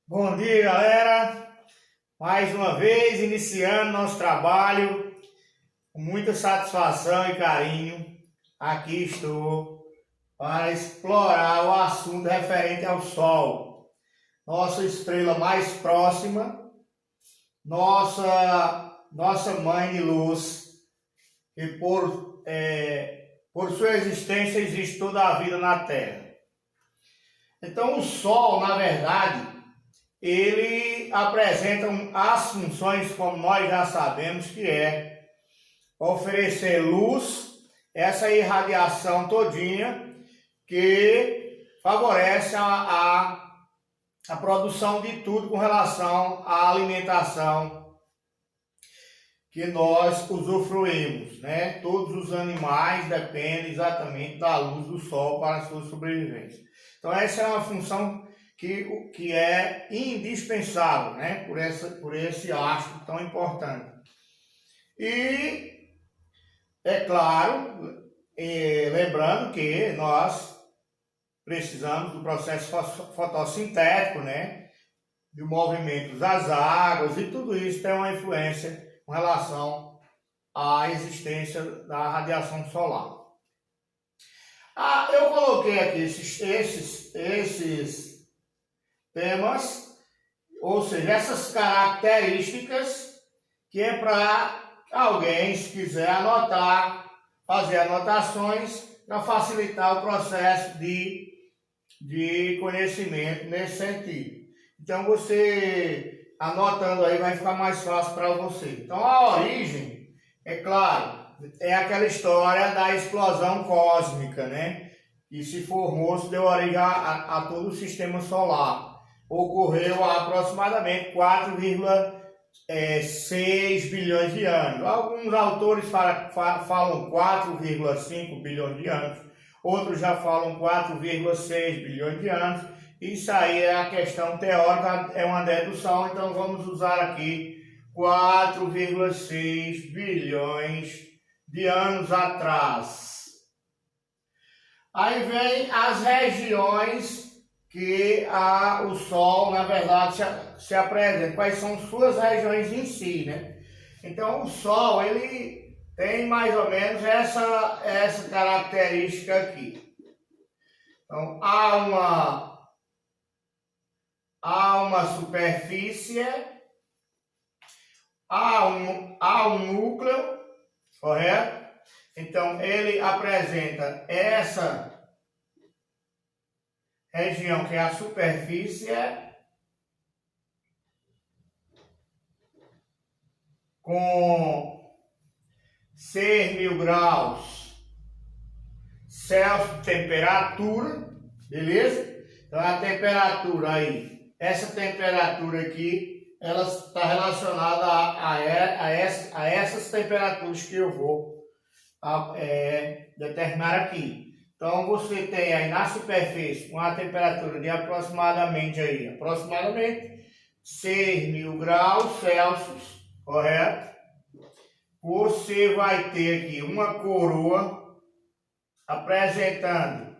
Bom dia, galera! Mais uma vez iniciando nosso trabalho com muita satisfação e carinho. Aqui estou para explorar o assunto referente ao Sol, nossa estrela mais próxima, nossa mãe de luz, que por sua existência existe toda a vida na Terra. Então, o Sol, na verdade, ele apresenta as funções, como nós já sabemos, que é oferecer luz, essa irradiação todinha que favorece a produção de tudo com relação à alimentação que nós usufruímos, né? Todos os animais dependem exatamente da luz do Sol para a sua sobrevivência. Então essa é uma função que é indispensável, né? por esse astro tão importante. E é claro, lembrando que nós precisamos do processo fotossintético, né? Do movimento das águas, e tudo isso tem uma influência com relação à existência da radiação solar. Eu coloquei aqui esses temas, ou seja, essas características, que é para alguém, se quiser anotar, fazer anotações para facilitar o processo de conhecimento nesse sentido. Então, você anotando aí vai ficar mais fácil para você. Então, a origem, é claro, é aquela história da explosão cósmica, né? Que se formou, se deu origem a todo o sistema solar. Ocorreu há aproximadamente 4,6 bilhões de anos. Alguns autores falam 4,5 bilhões de anos, outros já falam 4,6 bilhões de anos. Isso aí é a questão teórica, é uma dedução, então vamos usar aqui 4,6 bilhões de anos atrás. Aí vem as regiões que o Sol, na verdade, se apresenta, quais são suas regiões em si, né? Então, o Sol, ele tem mais ou menos essa característica aqui. Então, há uma superfície, há um núcleo, correto? Então, ele apresenta essa região que é a superfície com 6.000 graus Celsius de temperatura, beleza? Então a temperatura aí, essa temperatura aqui, ela está relacionada a essas temperaturas que eu vou determinar aqui. Então você tem aí na superfície uma temperatura de aproximadamente 6.000 graus Celsius, correto? Você vai ter aqui uma coroa apresentando,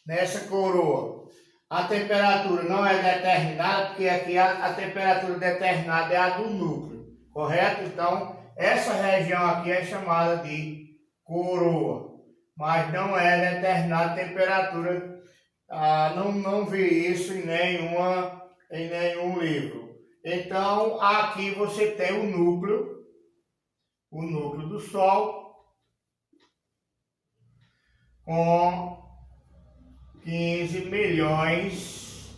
nessa coroa, a temperatura não é determinada, porque aqui a temperatura determinada é a do núcleo, correto? Então essa região aqui é chamada de coroa, mas não é determinada temperatura. Não vi isso em nenhum livro. Então aqui você tem o núcleo do Sol com 15 milhões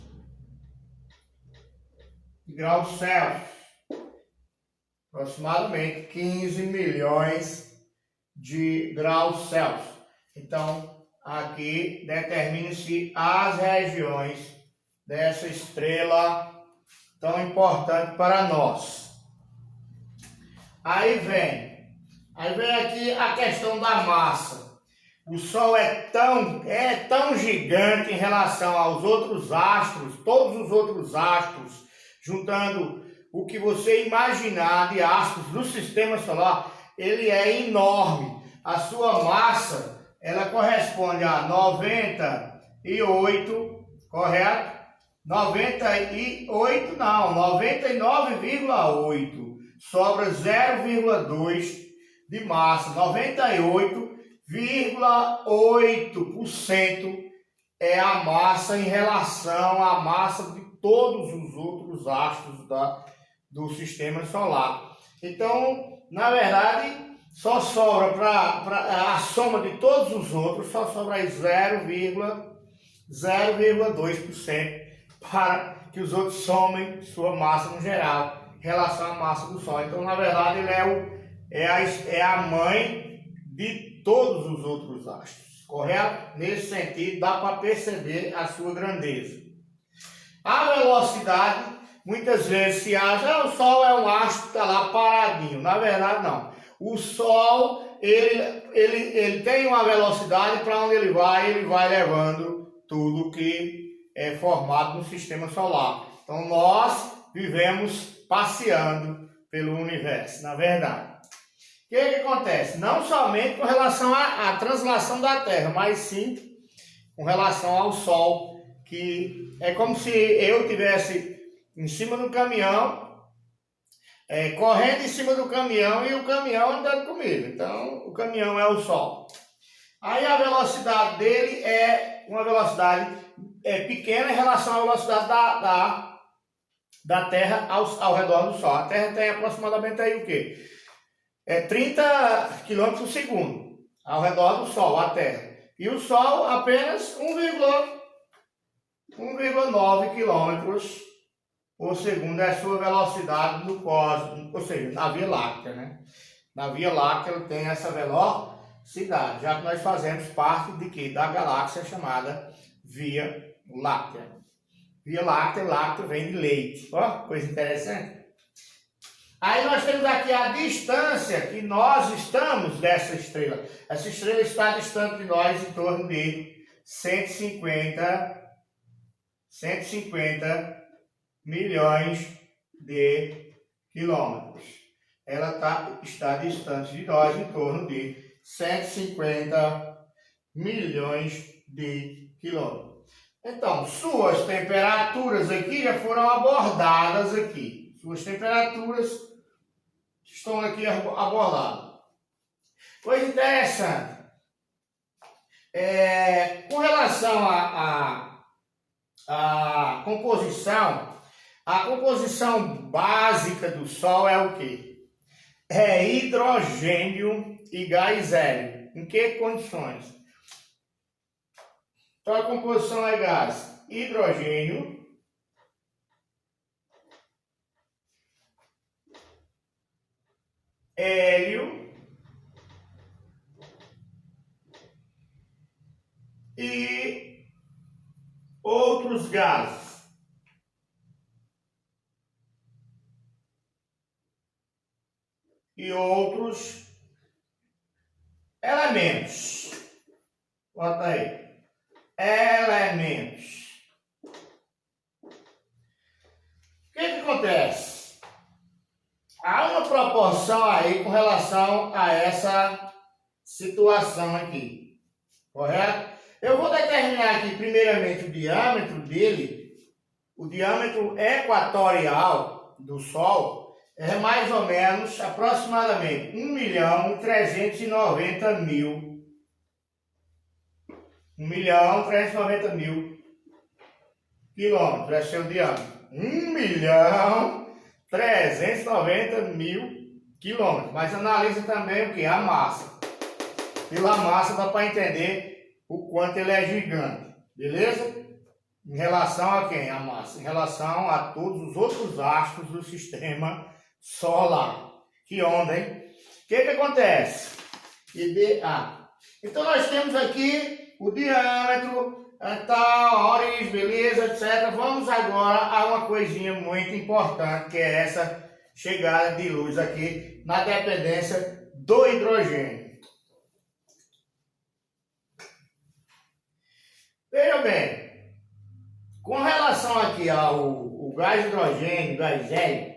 de graus Celsius, aproximadamente 15 milhões de graus Celsius. Então, aqui determina-se as regiões dessa estrela tão importante para nós. Aí vem aqui a questão da massa. O Sol é tão gigante em relação aos outros astros, todos os outros astros, juntando o que você imaginar de astros do sistema solar, ele é enorme. A sua massa, ela corresponde a 98, correto? 98 não, 99,8. Sobra 0,2 de massa. 98,8% é a massa em relação à massa de todos os outros astros do sistema solar. Então, na verdade, só sobra para a soma de todos os outros, só sobra aí 0,2% para que os outros somem sua massa no geral em relação à massa do Sol. Então, na verdade, ele é a mãe de todos os outros astros, correto? Nesse sentido, dá para perceber a sua grandeza. A velocidade, muitas vezes se acha, o Sol é um astro que está lá paradinho. Na verdade, não. O Sol, ele tem uma velocidade, para onde ele vai levando tudo que é formado no sistema solar. Então, nós vivemos passeando pelo universo, na verdade. O que acontece? Não somente com relação à translação da Terra, mas sim com relação ao Sol, que é como se eu estivesse em cima do caminhão, correndo em cima do caminhão e o caminhão andando comigo. Então, o caminhão é o Sol. Aí a velocidade dele é uma velocidade pequena em relação à velocidade da Terra ao redor do Sol. A Terra tem aproximadamente aí o quê? 30 km por segundo ao redor do Sol, a Terra. E o Sol apenas 1,9 km por segundo é a sua velocidade no cosmos, ou seja, na Via Láctea, né? Na Via Láctea ele tem essa velocidade, já que nós fazemos parte de quê? Da galáxia chamada Via Láctea. Via Láctea, lácteo vem de leite. Ó, coisa interessante. Aí nós temos aqui a distância que nós estamos dessa estrela. Essa estrela está distante de nós em torno de 150 milhões de quilômetros. Ela está distante de nós em torno de 150 milhões de quilômetros. Então, suas temperaturas aqui já foram abordadas aqui. Suas temperaturas estão aqui abordadas. Coisa interessante. Com relação à composição, a composição básica do Sol é o quê? É hidrogênio e gás hélio. Em que condições? Então, a composição é gás, hidrogênio, hélio e outros gases. E outros elementos. Bota aí. Elementos. O que acontece? Há uma proporção aí com relação a essa situação aqui, correto? Eu vou determinar aqui primeiramente o diâmetro dele. O diâmetro equatorial do Sol é mais ou menos, aproximadamente, 1.390.000. 1.390.000 quilômetros é seu diâmetro. 1.390.000 quilômetros. Mas analisa também o que? A massa. Pela massa dá para entender o quanto ele é gigante. Beleza? Em relação a quem? A massa. Em relação a todos os outros astros do sistema solar. Que onda, hein? O que acontece? IDA. Então nós temos aqui o diâmetro, tal, a origem, beleza, etc. Vamos agora a uma coisinha muito importante, que é essa chegada de luz aqui na dependência do hidrogênio. Veja bem, com relação aqui ao gás hidrogênio, gás hélio,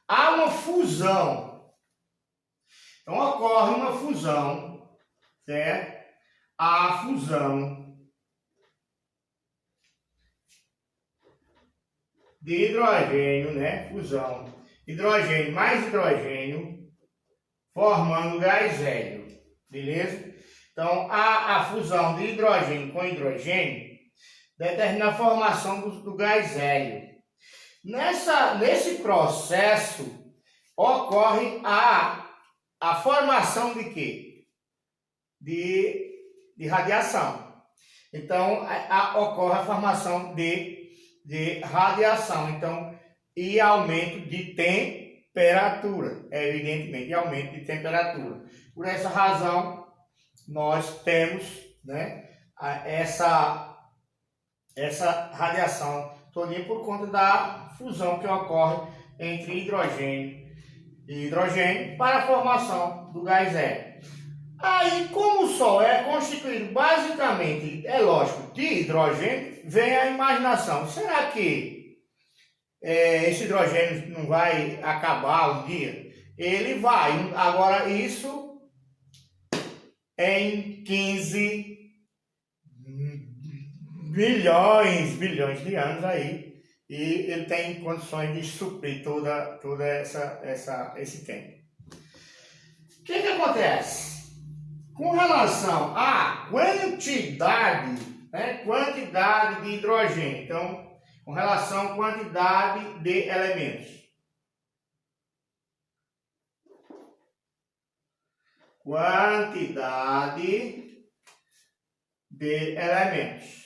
há uma fusão. Então ocorre uma fusão, certo? A fusão de hidrogênio, né? Fusão. Hidrogênio mais hidrogênio, formando gás hélio. Beleza? Então, a fusão de hidrogênio com hidrogênio determina a formação do gás hélio. Nesse processo, ocorre a formação de quê? De radiação. Então, ocorre a formação de radiação. Então, e aumento de temperatura, evidentemente, e aumento de temperatura. Por essa razão, nós temos, né, essa radiação todinha por conta da fusão que ocorre entre hidrogênio e hidrogênio para a formação do gás hélio. Aí, como o Sol é constituído basicamente, é lógico, de hidrogênio, vem a imaginação. Será que esse hidrogênio não vai acabar um dia? Ele vai. Agora, isso em 15 bilhões de anos aí. E ele tem condições de suprir toda esse tempo. O que acontece? Com relação à quantidade, né, quantidade de hidrogênio, então, com relação à quantidade de elementos. Quantidade de elementos.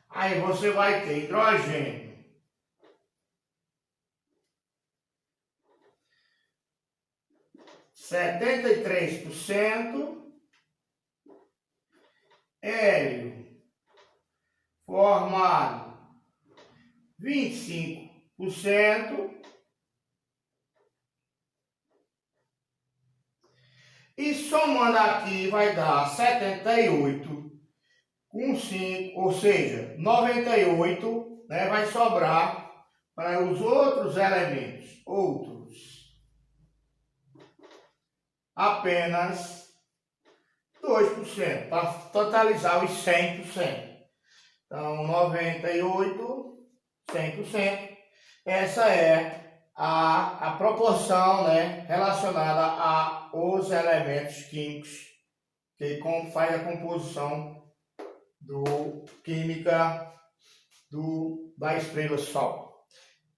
Aí você vai ter hidrogênio. Setenta e 73%, hélio formado 25%, e somando aqui vai dar 78 com 5, ou seja, 98, né, vai sobrar para os outros elementos, apenas 2%, para totalizar os 100%. Então, 98, 100%, essa é a proporção, né, relacionada aos elementos químicos que faz a composição química da estrela Sol.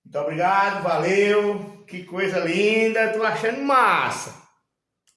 Muito obrigado, valeu, que coisa linda, tô achando massa.